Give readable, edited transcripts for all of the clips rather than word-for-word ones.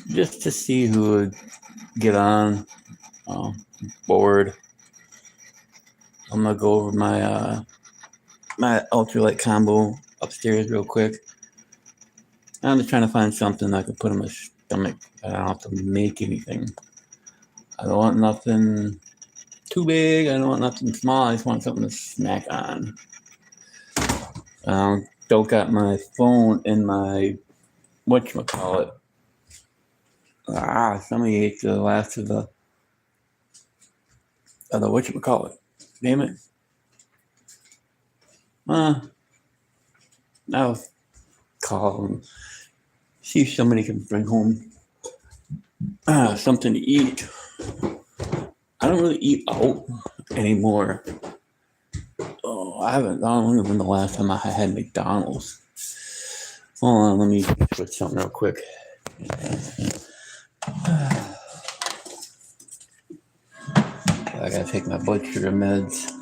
just to see who would get on. Um, Bored. I'm gonna go over my ultralight combo upstairs real quick. I'm just trying to find something I can put in my stomach. I don't have to make anything. I don't want nothing too big. I don't want nothing small. I just want something to snack on. Don't got my phone in my whatchamacallit. Somebody ate the last of the whatchamacallit. Damn it. I'll call and see if somebody can bring home something to eat. I don't really eat out anymore. Oh, I don't know when the last time I had McDonald's. Hold on, let me switch something real quick. I gotta take my blood sugar meds.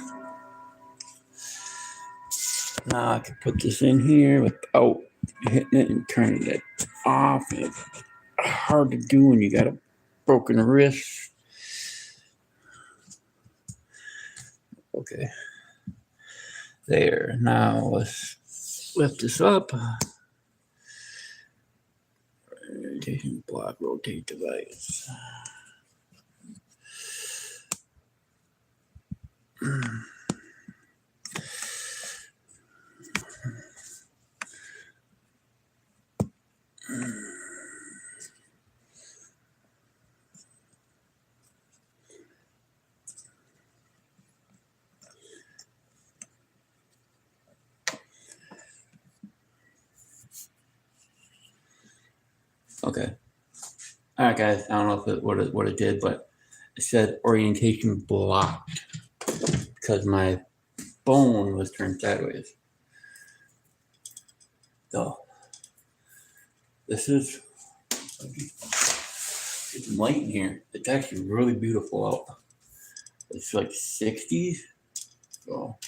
Now I can put this in here without hitting it and turning it off. It's hard to do when you got a broken wrist. Okay. There. Now let's lift this up. Rotation block, rotate device. Okay. All right, guys. I don't know if what it did, but it said orientation blocked because my phone was turned sideways. So this is it's light in here. It's actually really beautiful out. It's like 60s. So,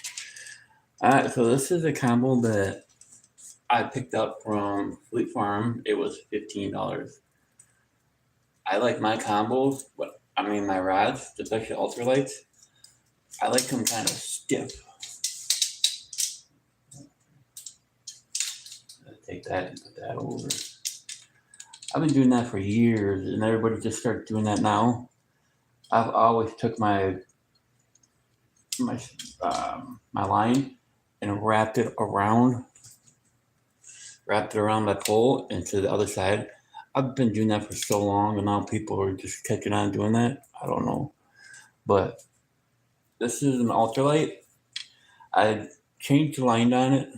so this is a combo that I picked up from Fleet Farm. It was $15. I like my combos, but I mean my rods, especially ultralights. I like them kind of stiff. Take that and put that over. I've been doing that for years, and everybody just started doing that now. I've always took my line and wrapped it around my pole and to the other side. I've been doing that for so long, and now people are just catching on doing that. I don't know, but this is an ultralight. I changed the line on it.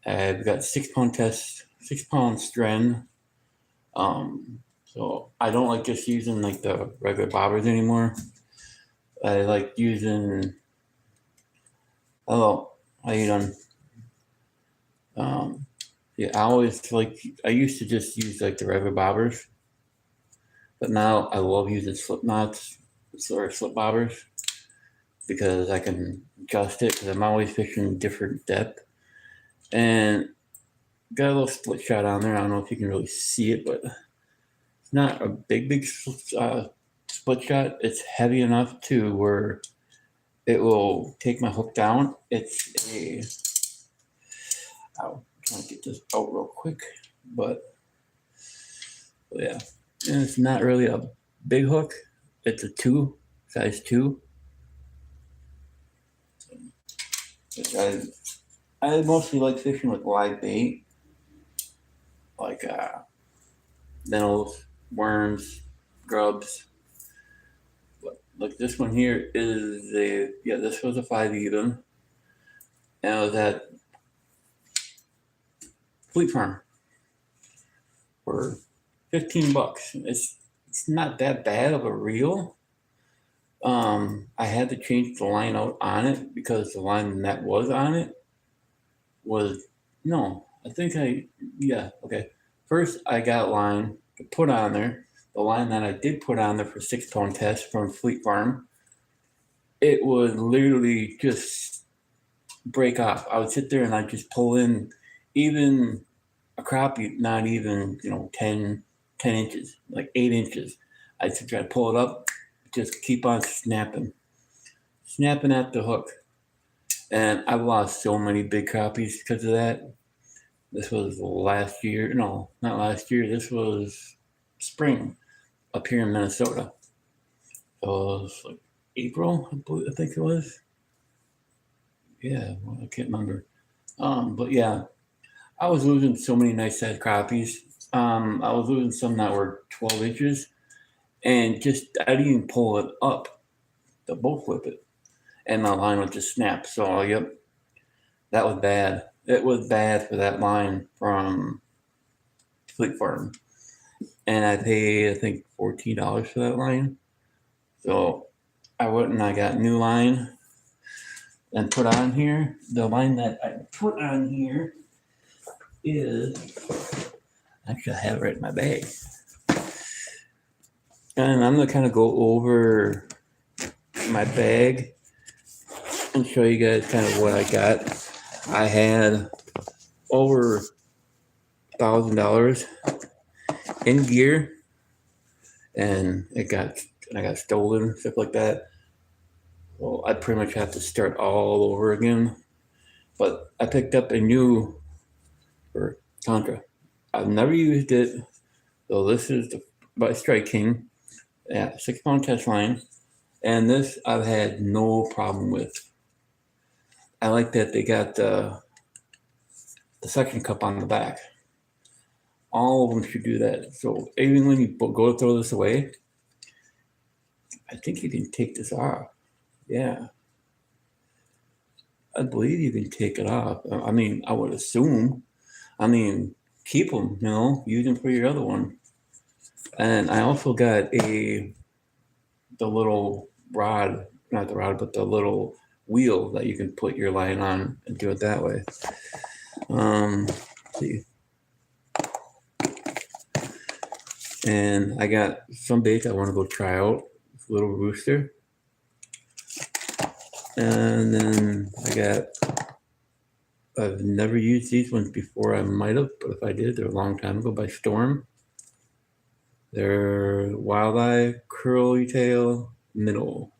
I've got 6 pound test, 6 pound strand. So I don't like just using like the regular bobbers anymore. I like using. Hello, how you doing? Yeah, I used to just use like the regular bobbers, but now I love using slip knots or slip bobbers because I can adjust it because I'm always fishing different depth. And got a little split shot on there. I don't know if you can really see it, but it's not a big split shot. It's heavy enough to where it will take my hook down. I'm trying to get this out real quick, but yeah, and it's not really a big hook. It's a size 2. I mostly like fishing with live bait, like minnows, worms, grubs. But like this one here is this was a 5 even, and it was at Fleet Farm for $15. It's not that bad of a reel. I had to change the line out on it because the line that was on it was okay. First, I got line to put on there. The line that I did put on there for 6 pound test from Fleet Farm, it would literally just break off. I would sit there and I'd just pull in even a crappie, not even 10, 10 inches, like 8 inches. I used to try to pull it up, just keep on snapping at the hook. And I've lost so many big crappies because of that. This was last year. No, not last year. This was spring up here in Minnesota. So it was like April, I think it was. Yeah, well, I can't remember. But yeah, I was losing so many nice sized crappies. I was losing some that were 12 inches, and just I didn't even pull it up to boat flip it, and my line would just snap. So yep, that was bad. It was bad for that line from Fleet Farm, and I paid I think $14 for that line. So I went and I got a new line and put on here. The line that I put on here is actually I have it right in my bag. And I'm gonna kind of go over my bag and show you guys kind of what I got. I had over $1,000 in gear, and I got stolen, stuff like that. Well, I pretty much have to start all over again. But I picked up a new for Contra. I've never used it, so this is by Strike King. Yeah, 6-pound test line, and this I've had no problem with. I like that they got the suction cup on the back. All of them should do that. So even when you go to throw this away, I think you can take this off. Yeah, I believe you can take it off. I mean, I would assume. I mean, keep them. Use them for your other one. And I also got the little rod, not the rod, but the little wheel that you can put your line on and do it that way. Let's see. And I got some baits I want to go try out. Little rooster. And then I've never used these ones before. I might have, but if I did, they're a long time ago by Storm. They're Wildeye Curly Tail Minnow.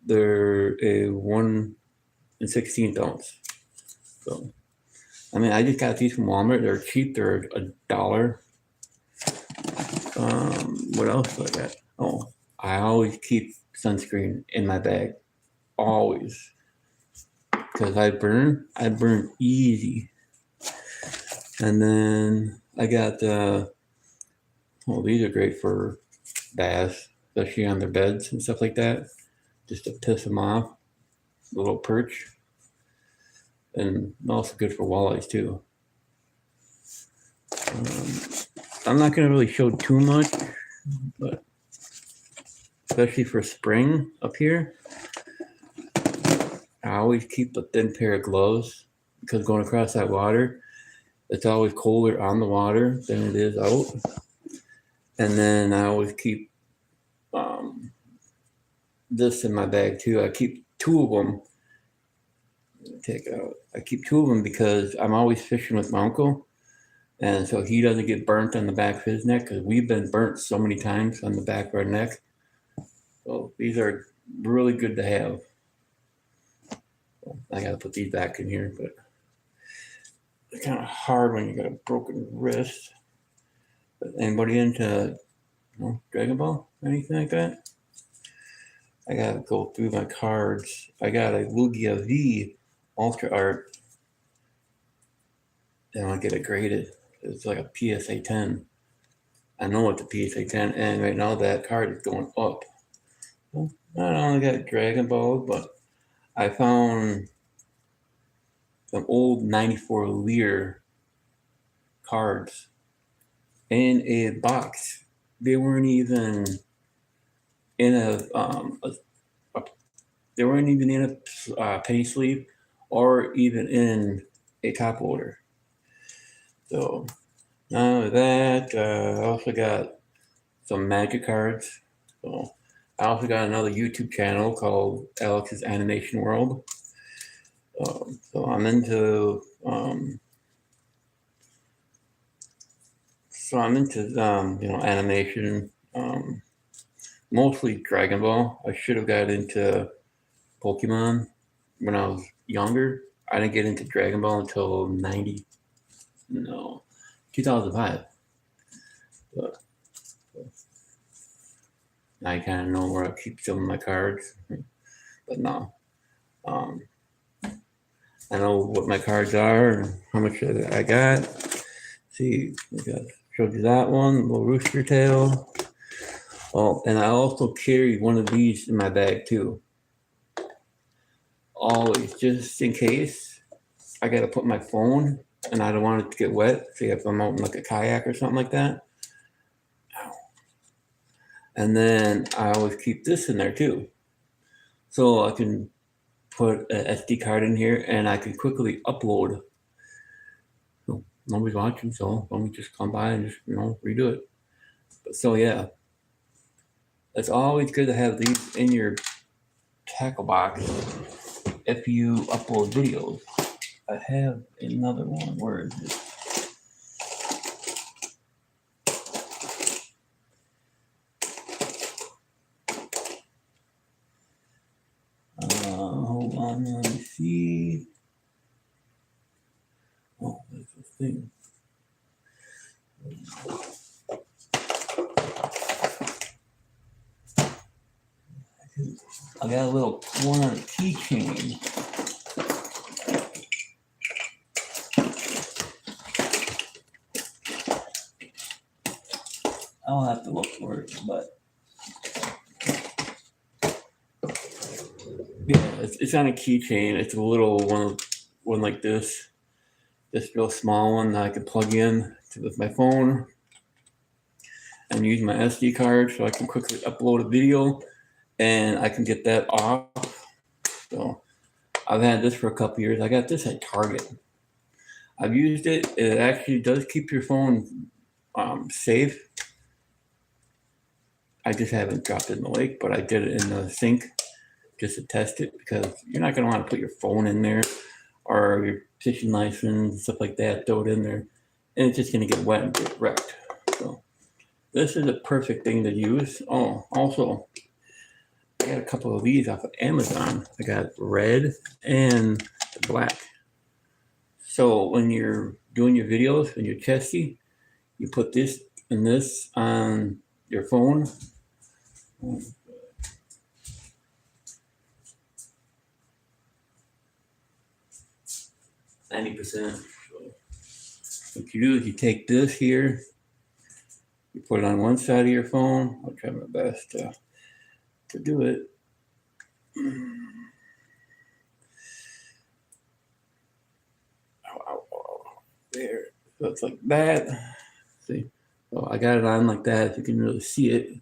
They're a 1 16th ounce. So, I mean, I just got these from Walmart. They're cheap. They're $1. What else do I got? Oh, I always keep sunscreen in my bag. Always. Because I burn easy. And then I got these are great for bass, especially on their beds and stuff like that, just to piss them off. A little perch, and also good for walleyes too. I'm not going to really show too much, but especially for spring up here, I always keep a thin pair of gloves because going across that water, it's always colder on the water than it is out. And then I always keep this in my bag too. I keep 2 of them. I keep 2 of them because I'm always fishing with my uncle, and so he doesn't get burnt on the back of his neck, because we've been burnt so many times on the back of our neck. So these are really good to have. I gotta put these back in here, but it's kind of hard when you got a broken wrist. But anybody into Dragon Ball, anything like that? I gotta go through my cards. I got a Lugia V Ultra Art, and I'll get it graded. It's like a PSA 10. I know it's a PSA 10, and right now that card is going up. Well, I only got Dragon Ball, but I found some old 94 Lear cards in a box. They weren't even in they weren't even in a penny sleeve or even in a top loader. So now with that, I also got some Magic cards. So I also got another YouTube channel called Alex's Animation World. So I'm into So I'm into animation, mostly Dragon Ball. I should have got into Pokemon when I was younger. I didn't get into Dragon Ball until 2005. But I kind of know where I keep some of my cards, but no. I know what my cards are and how much I got. See, showed you that one, little rooster tail. Oh, and I also carry one of these in my bag too. Always, just in case I got to put my phone and I don't want it to get wet. Say if I'm out in like a kayak or something like that. And then I always keep this in there too. So I can put an SD card in here and I can quickly upload. So nobody's watching, so let me just come by and just, redo it. But so yeah, it's always good to have these in your tackle box if you upload videos. I have another one. Where is it? Hold on, let me see. Oh, there's this thing. I got a little one on a keychain. I'll have to look for it, but yeah, it's on a keychain. It's a little one like this real small one that I can plug in with my phone and use my SD card so I can quickly upload a video and I can get that off. So I've had this for a couple years. I got this at Target. I've used it. It actually does keep your phone safe. I just haven't dropped it in the lake, but I did it in the sink just to test it because you're not going to want to put your phone in there or your fishing license, stuff like that, throw it in there, and it's just going to get wet and get wrecked. So this is a perfect thing to use. Oh, also, I got a couple of these off of Amazon. I got red and black. So when you're doing your videos and you're testy, you put this and this on your phone. 90%. So what you do is you take this here, you put it on one side of your phone. I'll try my best to do it. There. So it's like that. See? So I got it on like that if you can really see it.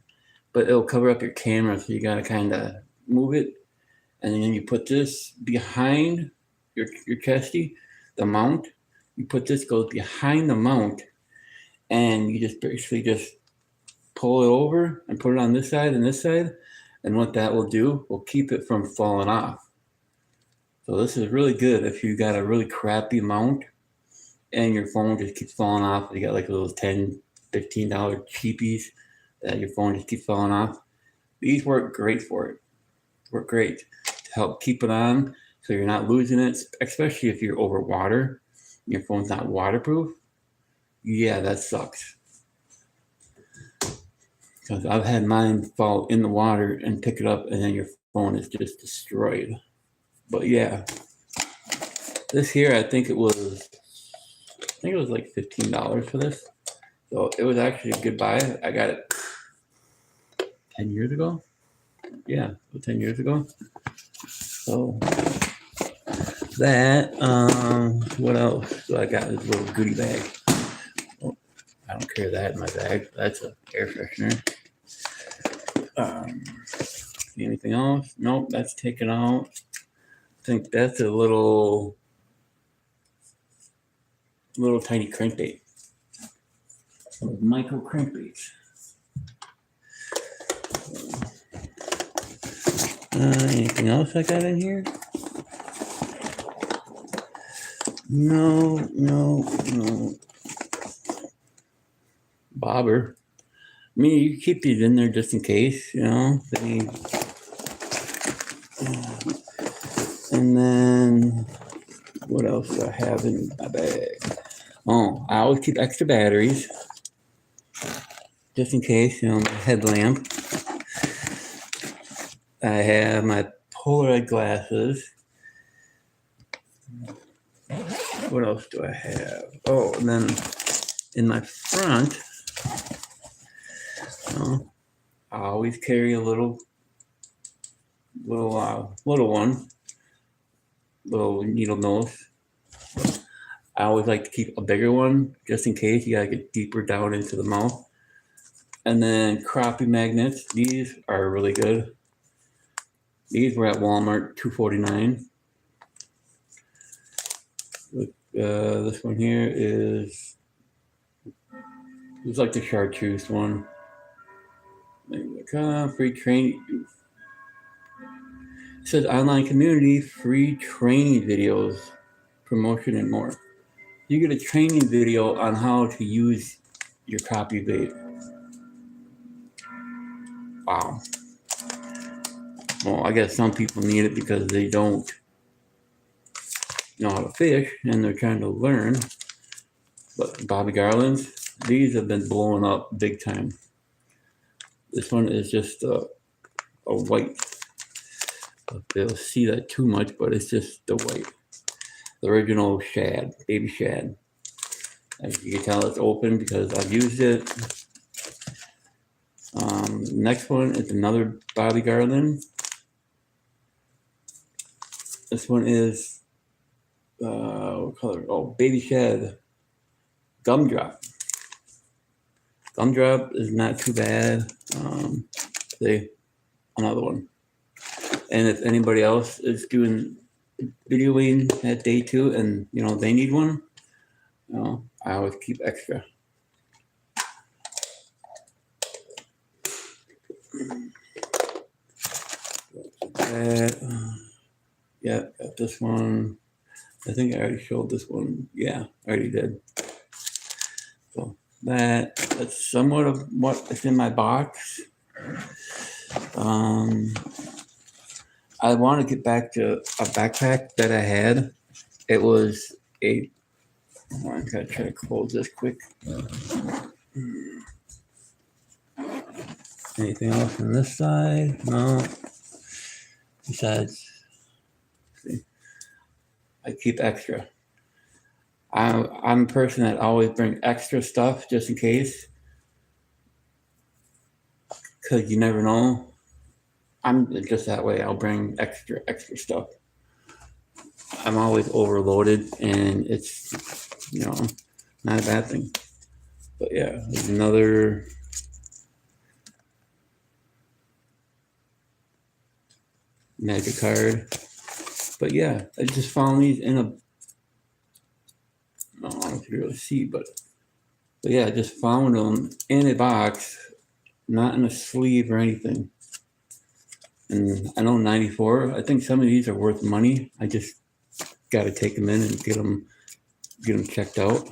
But it'll cover up your camera, so you gotta kinda move it. And then you put this behind your chesty, the mount. You put this goes behind the mount, and you just basically just pull it over and put it on this side and this side. And what that will do will keep it from falling off. So this is really good if you got a really crappy mount and your phone just keeps falling off. You got like those $10, $15 cheapies that your phone just keeps falling off. These work great for it. Work great to help keep it on so you're not losing it, especially if you're over water. Your phone's not waterproof. Yeah, that sucks. Because I've had mine fall in the water and pick it up, and then your phone is just destroyed. But yeah, this here, I think it was like $15 for this. So it was actually a good buy. I got it 10 years ago. Yeah, 10 years ago. So that, what else? So I got this little goodie bag. Oh, I don't carry that in my bag. That's an air freshener. Anything else? Nope, that's taken out. I think that's a little tiny crankbait. Micro crankbaits. Anything else I got in here? No. bobber. I mean, you keep these in there just in case, you know. And then what else do I have in my bag? Oh, I always keep extra batteries just in case, you know, my headlamp. I have my Polaroid glasses. What else do I have? Oh, and then in my front, I always carry a little one, little needle nose. I always like to keep a bigger one just in case you gotta get deeper down into the mouth. And then crappie magnets. These are really good. These were at Walmart, $2.49. This one here is like the chartreuse one. Free training. It says online community, free training videos, promotion, and more. You get a training video on how to use your crappie bait. Wow. Well, I guess some people need it because they don't know how to fish and they're trying to learn. But Bobby Garland's, these have been blowing up big time. This one is just a white. They'll see that too much, but it's just the white. The original shad, baby shad. As you can tell, it's open because I've used it. Next one is another Bobby Garland. This one is what color? Oh, baby shad gumdrop. Gumdrop is not too bad. Another one. And if anybody else is doing videoing that day too, and you know they need one, you know, I always keep extra. Yeah, got this one. I think I already showed this one. Yeah, I already did. So that's somewhat of what is in my box. I want to get back to a backpack that I had. It was I'm gonna try to close this quick. Anything else on this side? No. Besides, I keep extra. I'm a person that always brings extra stuff just in case, because you never know. I'm just that way. I'll bring extra stuff. I'm always overloaded, and it's, you know, not a bad thing. But yeah, there's another magic card. But yeah, I just found these in a, I don't know if you really see, but yeah, I just found them in a box, not in a sleeve or anything. And I know 94, I think some of these are worth money. I just got to take them in and get them checked out.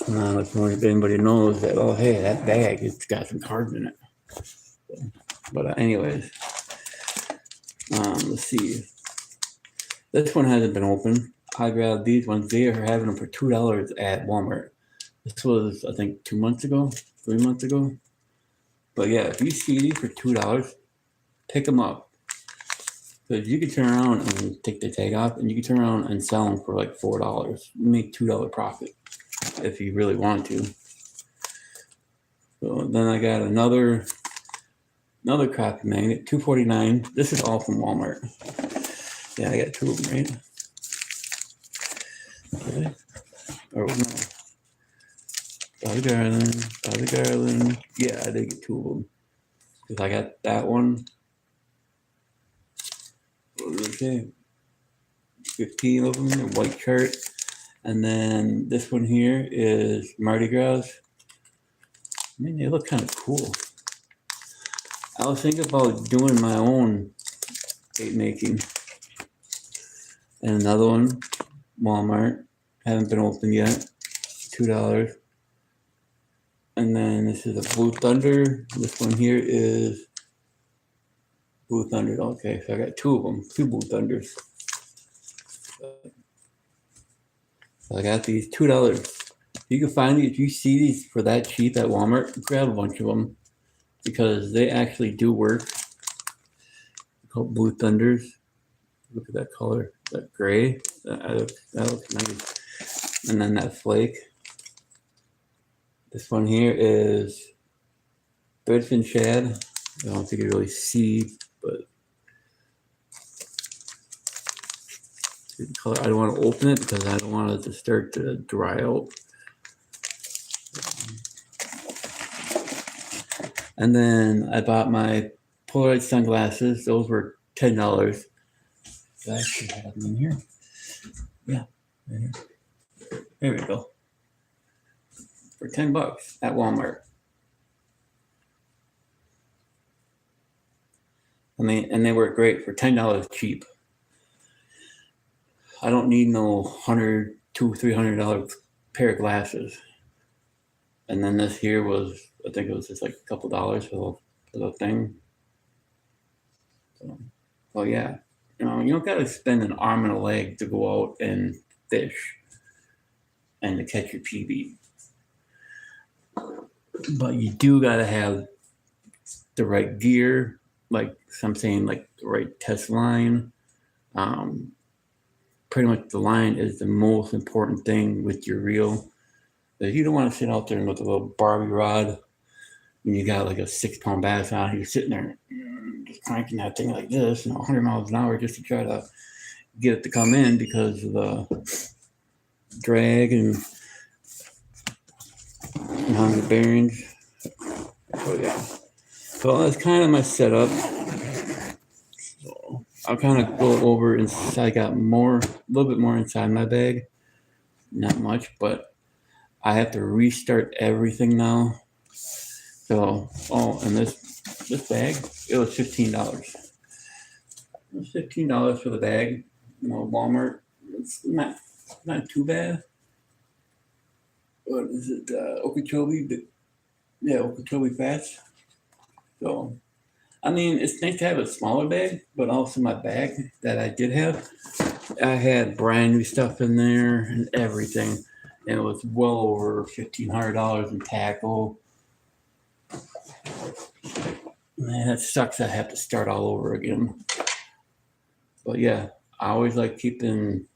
If anybody knows that, oh, hey, that bag, it's got some cards in it. But anyways, let's see. This one hasn't been opened. I grabbed these ones. They are having them for $2 at Walmart. This was, I think, 3 months ago. But yeah, if you see these for $2, pick them up. Because you can turn around and take the tag off, and you can turn around and sell them for like $4. You make $2 profit if you really want to. So then I got another crappie magnet, $2.49. This is all from Walmart. Yeah, I got 2 of them, right? Okay. Or no. Bobby Garland. Yeah, I did get 2 of them. Because I got that one. Okay. 15 of them, a white chart. And then this one here is Mardi Gras. I mean, they look kind of cool. I was thinking about doing my own bait making. And another one, Walmart. Haven't been opened yet. $2. And then this is a Blue Thunder. This one here is Blue Thunder. Okay, so I got two of them, two Blue Thunders. So I got these $2. You can find these, if you see these for that cheap at Walmart, grab a bunch of them because they actually do work. They're called Blue Thunders. Look at that color, that gray. That looks nice. And then that flake. This one here is Redfin Shad. I don't think you really see, but the color. I don't want to open it because I don't want it to start to dry out. And then I bought my Polaroid sunglasses. Those were $10. I actually have them in here. Yeah, right here. There we go. For $10 at Walmart. I mean, and they work great for $10 cheap. I don't need no $100, $200, $300 pair of glasses. And then this here was, I think it was just like a couple dollars for the thing. So, well, yeah, you don't got to spend an arm and a leg to go out and fish and to catch your PB. But you do got to have the right gear, like some saying, like the right test line. Pretty much the line is the most important thing with your reel. If you don't want to sit out there with a little Barbie rod and you got like a 6-pound bass on, you're sitting there just cranking that thing like this, 100 miles an hour just to try to get it to come in because of the drag and the bearings. So yeah. So that's kind of my setup. So I'll kind of go over inside. I got a little bit more inside my bag. Not much, but I have to restart everything now. So, and this bag, it was $15. It was $15 for the bag. Walmart, it's not too bad. What is it? Okeechobee? Yeah, Okeechobee Fats. So, I mean, it's nice to have a smaller bag, but also my bag that I did have, I had brand new stuff in there and everything. And it was well over $1,500 in tackle. Man, that sucks. I have to start all over again. But yeah, I always like keeping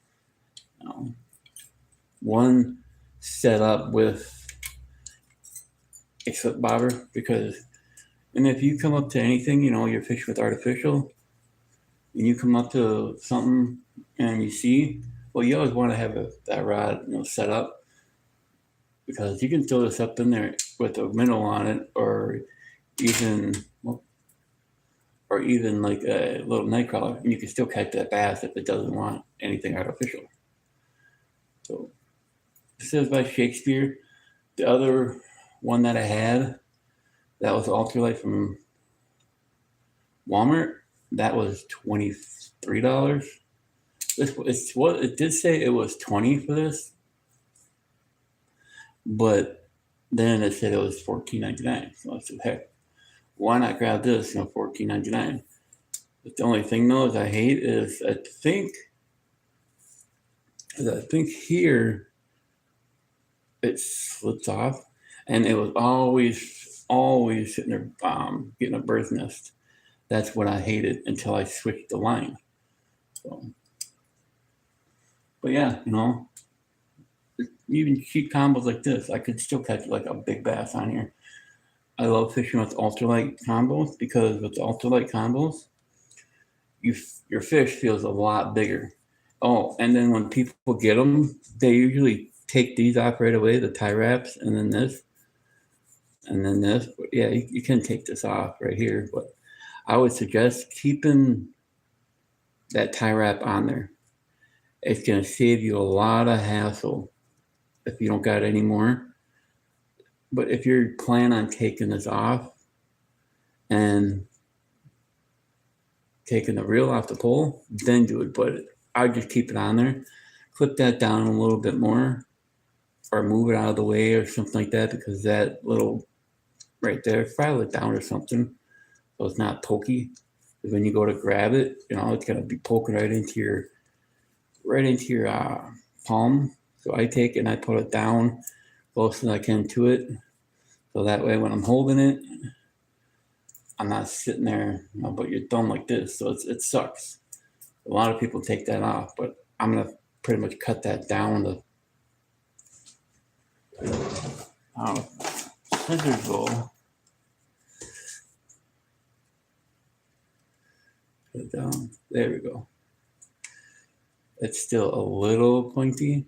one set up with a slip bobber because, and if you come up to anything, you're fishing with artificial, and you come up to something and you see, well, you always want to have that rod, set up because you can throw this up in there with a minnow on it, or even like a little night crawler, and you can still catch that bass if it doesn't want anything artificial. So this is by Shakespeare. The other one that I had, that was Ultralight from Walmart. That was $23. It did say it was $20 for this, but then it said it was $14.99. So I said, heck, why not grab this? $14.99. But the only thing though is I hate is I think here it slips off, and it was always sitting there getting a bird's nest. That's what I hated until I switched the line. So, but yeah, even cheap combos like this, I could still catch like a big bass on here. I love fishing with ultralight combos because with ultralight combos, your fish feels a lot bigger. Oh, and then when people get them, they usually take these off right away, the tie wraps, and then this. But yeah, you can take this off right here, but I would suggest keeping that tie wrap on there. It's going to save you a lot of hassle if you don't got any more. But if you're planning on taking this off and taking the reel off the pole, then do it. But I would just keep it on there. Clip that down a little bit more. or move it out of the way or something like that, because that little right there file it down or something, so it's not pokey. Because when you go to grab it, it's gonna be poking right into your palm. So I take it and I put it down close as I can to it, so that way when I'm holding it, I'm not sitting there, but your thumb like this, so it sucks. A lot of people take that off, but I'm gonna pretty much cut that down to scissors go. Put it down. There we go. It's still a little pointy.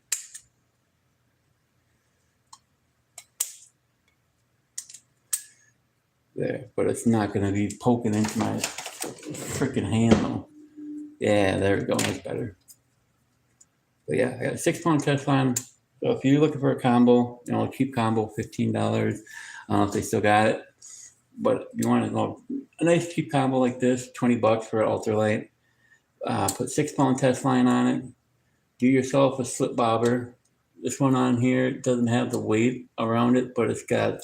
There, but it's not gonna be poking into my freaking hand though. Yeah, there we go, much better. But yeah, I got a 6-pound test line. So if you're looking for a combo, a cheap combo, $15. I don't know if they still got it, but if you want to know a nice cheap combo like this, $20 for an ultralight. Put 6-pound test line on it. Do yourself a slip bobber. This one on here doesn't have the weight around it, but it's got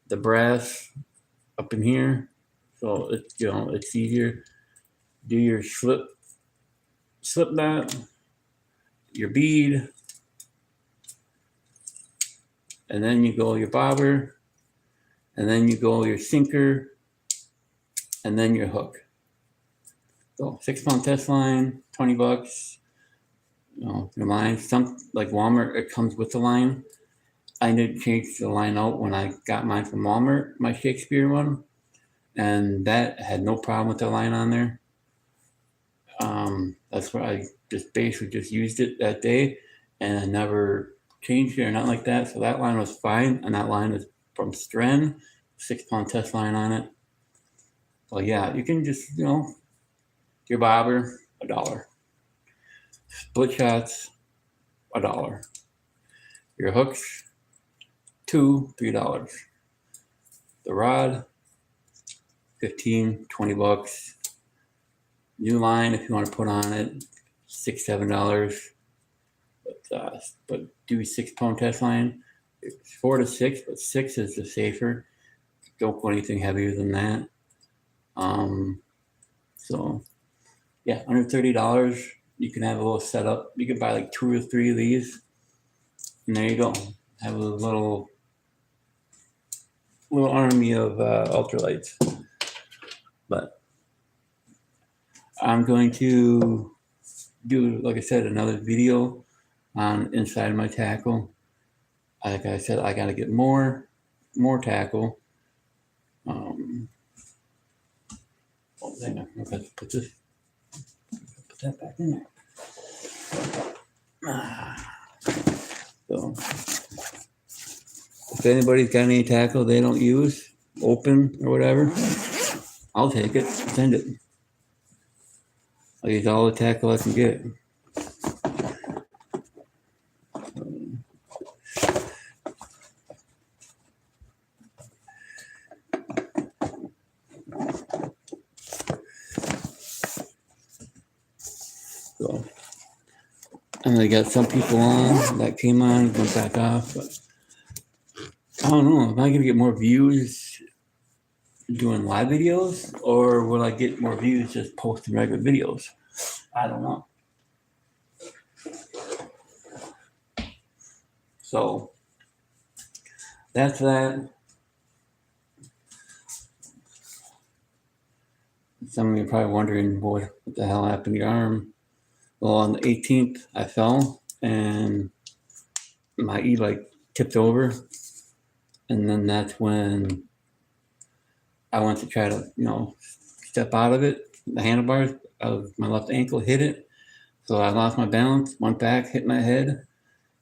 the brass up in here, so it's easier. Do your slip knot, your bead, and then you go your bobber, and then you go your sinker, and then your hook. So 6-pound test line, $20. Your line, some like Walmart, it comes with the line. I did change the line out when I got mine from Walmart, my Shakespeare one, and that had no problem with the line on there. That's why I just basically just used it that day, and I never changed it or nothing like that. So that line was fine, and that line is from Stren, 6-pound test line on it. Well, yeah, you can just your bobber, $1. Split shots, $1. Your hooks, $3. The rod, $15, $20. New line, if you want to put on it, $6, $7. But do 6-pound test line. It's 4 to 6, but 6 is the safer. Don't put anything heavier than that. So yeah, under $30, you can have a little setup. You can buy like 2 or 3 of these, and there you go. Have a little army of ultralights. But I'm going to do, like I said, another video on inside my tackle. Like I said, I got to get more tackle. Okay, put that back in there. So, if anybody's got any tackle they don't use, open or whatever, I'll take it. Send it. I'll use all the tackle I can get. So, and I got some people on that came on, went back off, but I don't know. Am I gonna get more views doing live videos, or will I get more views just posting regular videos? I don't know. So that's that. Some of you are probably wondering what the hell happened to your arm. Well, on the 18th, I fell and my e-bike tipped over. And then that's when I went to try to, step out of it. The handlebars of my left ankle hit it. So I lost my balance, went back, hit my head.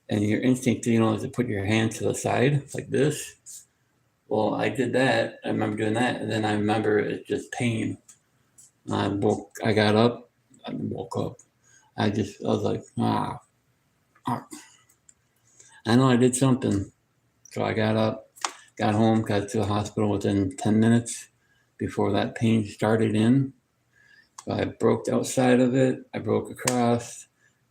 And your instinct, is to put your hand to the side like this. Well, I did that. I remember doing that. And then I remember it's just pain. I got up, I woke up. I was like, I know I did something. So I got up, got home, got to the hospital within 10 minutes before that pain started in. So I broke the outside of it, I broke across,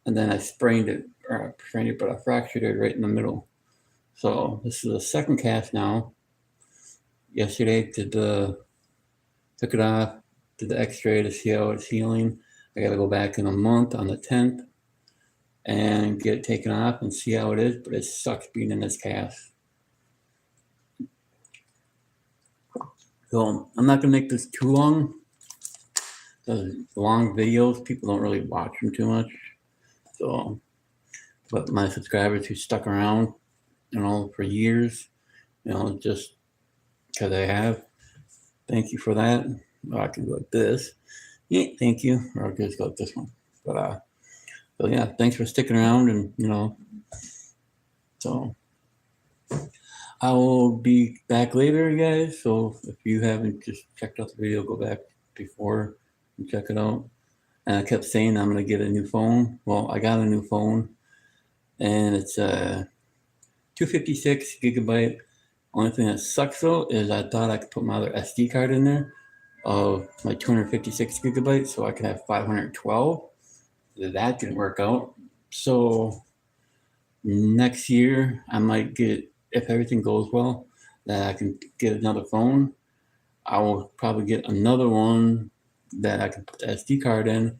and then I sprained it but I fractured it right in the middle. So this is the second cast now. Yesterday took it off, did the X-ray to see how it's healing. I got to go back in a month on the 10th and get it taken off and see how it is. But it sucks being in this cast. So I'm not gonna make this too long. Those long videos, people don't really watch them too much. So, but my subscribers who stuck around, for years, just because I have, thank you for that. Or I can go like this. Yeah, thank you. Or I'll just go like this one. But so yeah, thanks for sticking around, and so I will be back later, guys. So if you haven't just checked out the video, go back before and check it out. And I kept saying I'm gonna get a new phone. Well, I got a new phone, and it's 256 gigabyte. Only thing that sucks though is I thought I could put my other SD card in there of my 256 gigabytes, so I could have 512. That didn't work out. So next year I might get, if everything goes well, that I can get another phone. I will probably get another one that I can put the SD card in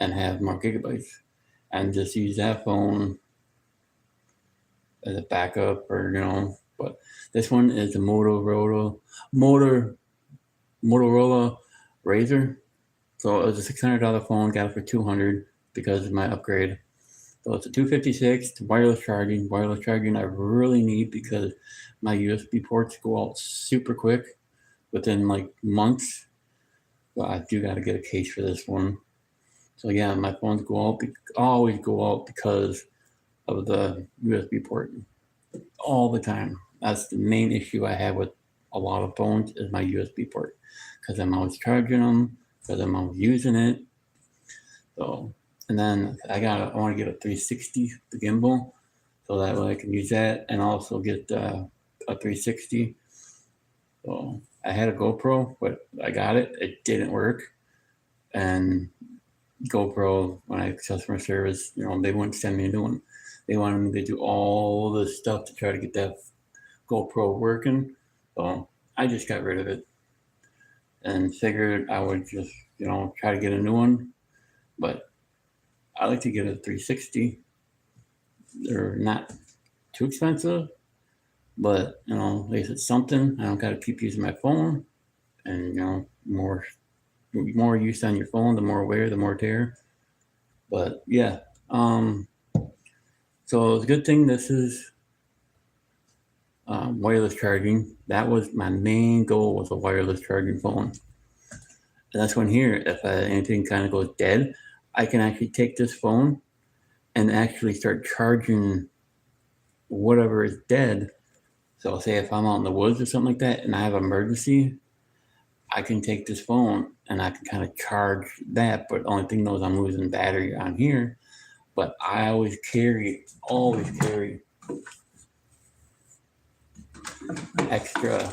and have more gigabytes, and just use that phone as a backup, or but this one is a Motorola Razr. So it was a $600 phone, got it for $200 because of my upgrade. So it's a 256 wireless charging. Wireless charging I really need because my USB ports go out super quick within like months. But I do got to get a case for this one. So yeah, my phones always go out because of the USB port all the time. That's the main issue I have with a lot of phones is my USB port, because I'm always charging them, because I'm always using it. So, and then I want to get a 360, the gimbal, so that way I can use that and also get a 360. So I had a GoPro, but I got it. It didn't work. And GoPro, when I customer service, they wouldn't send me a new one. They wanted me to do all this stuff to try to get that GoPro working. So I just got rid of it and figured I would just, try to get a new one. But I like to get a 360. They're not too expensive, but at least it's something. I don't got to keep using my phone, and more use on your phone, the more wear, the more tear. But yeah, so it's a good thing this is wireless charging. That was my main goal, was a wireless charging phone. And that's when here, if anything kind of goes dead, I can actually take this phone and actually start charging whatever is dead. So say if I'm out in the woods or something like that and I have an emergency, I can take this phone and I can kind of charge that. But the only thing is I'm losing battery on here. But I always carry extra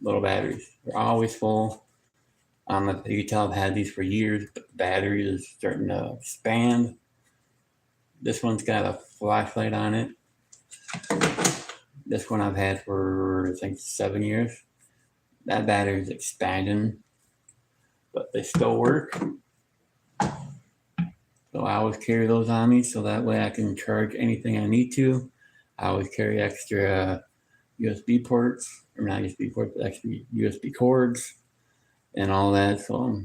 little batteries. They're always full. You can tell I've had these for years, but the battery is starting to expand. This one's got a flashlight on it. This one I've had for, I think, 7 years. That battery is expanding, but they still work. So I always carry those on me, so that way I can charge anything I need to. I always carry extra USB ports, or not USB ports, but actually USB cords and all that. So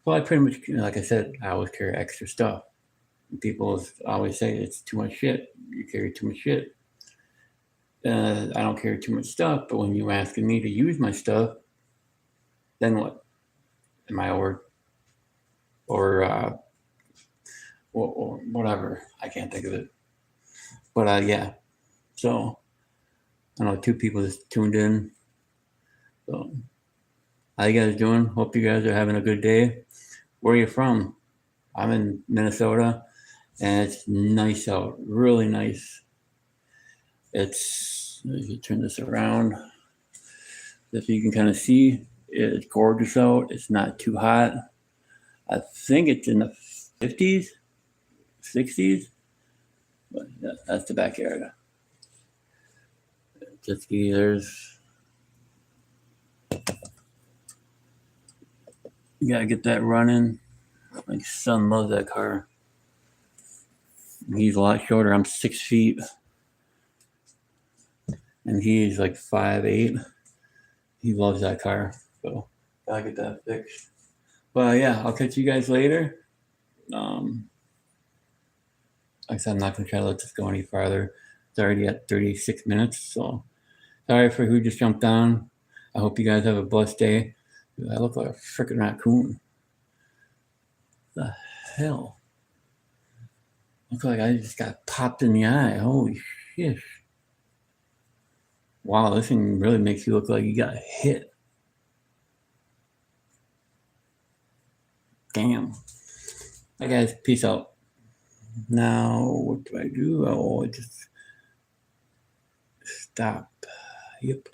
I pretty much, like I said, I always carry extra stuff. People always say it's too much shit. You carry too much shit. I don't carry too much stuff, but when you're asking me to use my stuff, then what? Am I over? Or whatever. I can't think of it. But yeah. So I know 2 people just tuned in. So how you guys doing? Hope you guys are having a good day. Where are you from? I'm in Minnesota, and it's nice out. Really nice. Let me turn this around. If you can kind of see, it's gorgeous out. It's not too hot. I think it's in the 50s, 60s. But that's the back area. Jet ski, there's. You gotta get that running. My son loves that car. He's a lot shorter. I'm 6 feet. And he's like 5'8". He loves that car. So gotta get that fixed. But yeah, I'll catch you guys later. Like I said, I'm not gonna try to let this go any farther. It's already at 36 minutes. So sorry for who just jumped on. I hope you guys have a blessed day. I look like a freaking raccoon. The hell? Look like I just got popped in the eye. Holy shit. Wow, this thing really makes you look like you got hit. Damn. Hi guys, peace out. Now, what do? Oh, I just stop. Yep.